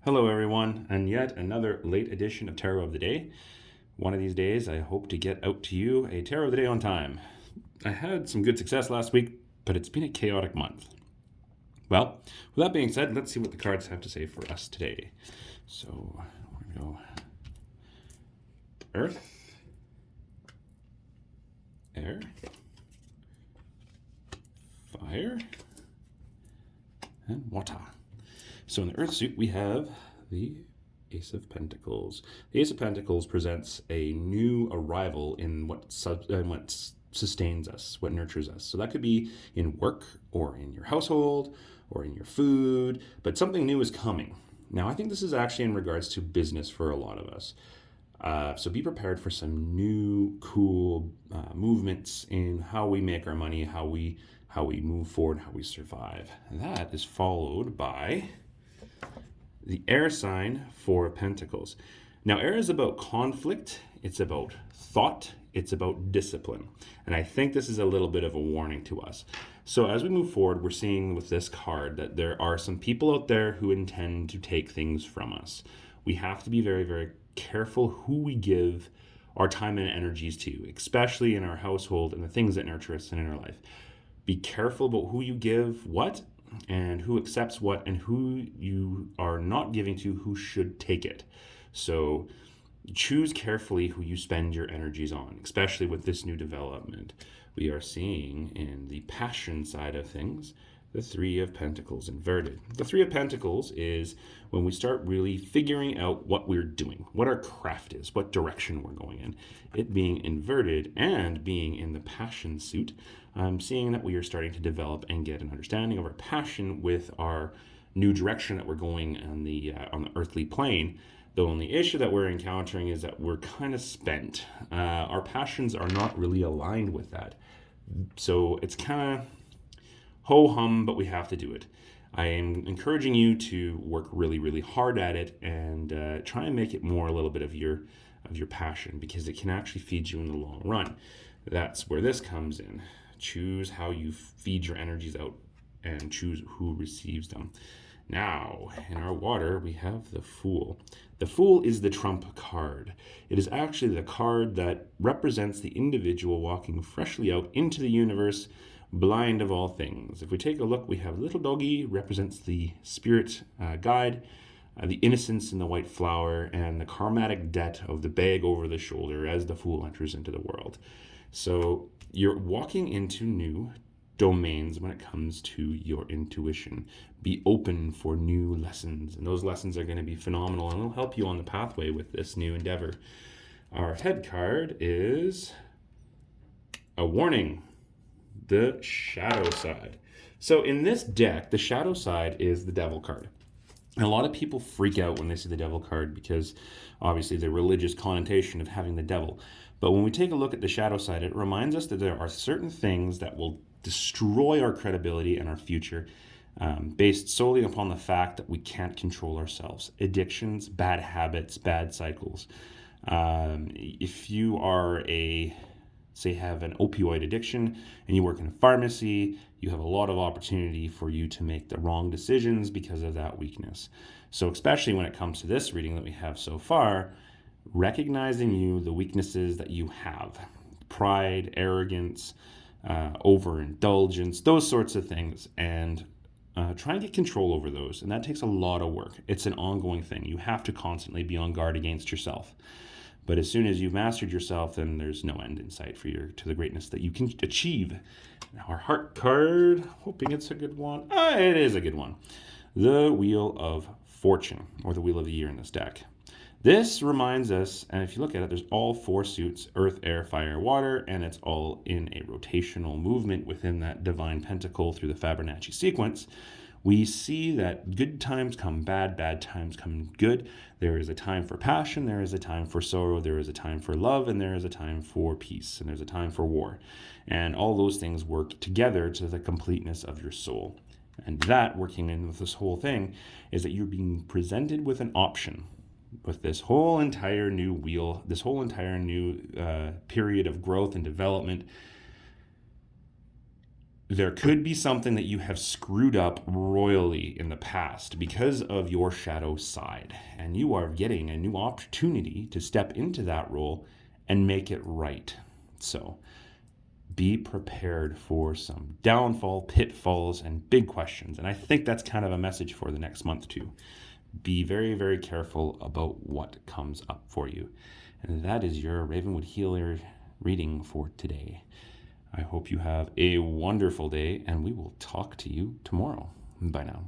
Hello, everyone, and yet another late edition of Tarot of the Day. One of these days, I hope to get out to you a Tarot of the Day on time. I had some good success last week, but it's been a chaotic month. Well, with that being said, let's see what the cards have to say for us today. So, we're going to go Earth, Air, Fire, and Water. So in the Earth suit, we have the Ace of Pentacles. The Ace of Pentacles presents a new arrival in what sustains us, what nurtures us. So that could be in work or in your household or in your food, but something new is coming. Now, I think this is actually in regards to business for a lot of us. So be prepared for some new, cool movements in how we make our money, how we move forward, how we survive. And that is followed by the air sign, Four of Pentacles. Now, air is about conflict, it's about thought, it's about discipline. And I think this is a little bit of a warning to us. So as we move forward, we're seeing with this card that there are some people out there who intend to take things from us. We have to be very, very careful who we give our time and energies to, especially in our household and the things that nurture us and in our life. Be careful about who you give what and who accepts what, and who you are not giving to, who should take it. So choose carefully who you spend your energies on, especially with this new development. We are seeing in the passion side of things the Three of Pentacles inverted. The Three of Pentacles is when we start really figuring out what we're doing, what our craft is, what direction we're going in. It being inverted and being in the passion suit, I'm seeing that we are starting to develop and get an understanding of our passion with our new direction that we're going on the earthly plane. The only issue that we're encountering is that we're kind of spent. Our passions are not really aligned with that. So it's kind of ho-hum, but we have to do it. I am encouraging you to work really, really hard at it and try and make it more a little bit of your passion, because it can actually feed you in the long run. That's where this comes in. Choose how you feed your energies out and choose who receives them. Now, in our water, we have the Fool. The Fool is the trump card. It is actually the card that represents the individual walking freshly out into the universe, blind of all things. If we take a look, we have little doggy, represents the spirit guide, the innocence in the white flower, and the karmatic debt of the bag over the shoulder as the Fool enters into the world. So you're walking into new domains when it comes to your intuition. Be open for new lessons, and those lessons are going to be phenomenal, and will help you on the pathway with this new endeavor. Our head card is a warning, the shadow side. So in this deck, the shadow side is the devil card. And a lot of people freak out when they see the devil card because obviously the religious connotation of having the devil. But when we take a look at the shadow side, it reminds us that there are certain things that will destroy our credibility and our future based solely upon the fact that we can't control ourselves. Addictions, bad habits, bad cycles. If you are have an opioid addiction and you work in a pharmacy, you have a lot of opportunity for you to make the wrong decisions because of that weakness. So especially when it comes to this reading that we have so far, recognizing the weaknesses that you have, pride, arrogance, overindulgence, those sorts of things, and try and get control over those. And that takes a lot of work. It's an ongoing thing. You have to constantly be on guard against yourself. But as soon as you've mastered yourself, then there's no end in sight for to the greatness that you can achieve. Now our heart card, hoping it's a good one. It is a good one. The Wheel of Fortune, or the Wheel of the Year in this deck. This reminds us, and if you look at it, there's all four suits, earth, air, fire, water, and it's all in a rotational movement within that divine pentacle through the Fibonacci sequence. We see that good times come bad, bad times come good. There is a time for passion, there is a time for sorrow, there is a time for love, and there is a time for peace, and there's a time for war. And all those things work together to the completeness of your soul. And that, working in with this whole thing, is that you're being presented with an option with this whole entire new wheel, this whole entire new period of growth and development. There could be something that you have screwed up royally in the past because of your shadow side, and you are getting a new opportunity to step into that role and make it right. So be prepared for some downfall, pitfalls, and big questions. And I think that's kind of a message for the next month, too. Be very, very careful about what comes up for you. And that is your Ravenwood Healer reading for today. I hope you have a wonderful day, and we will talk to you tomorrow. Bye now.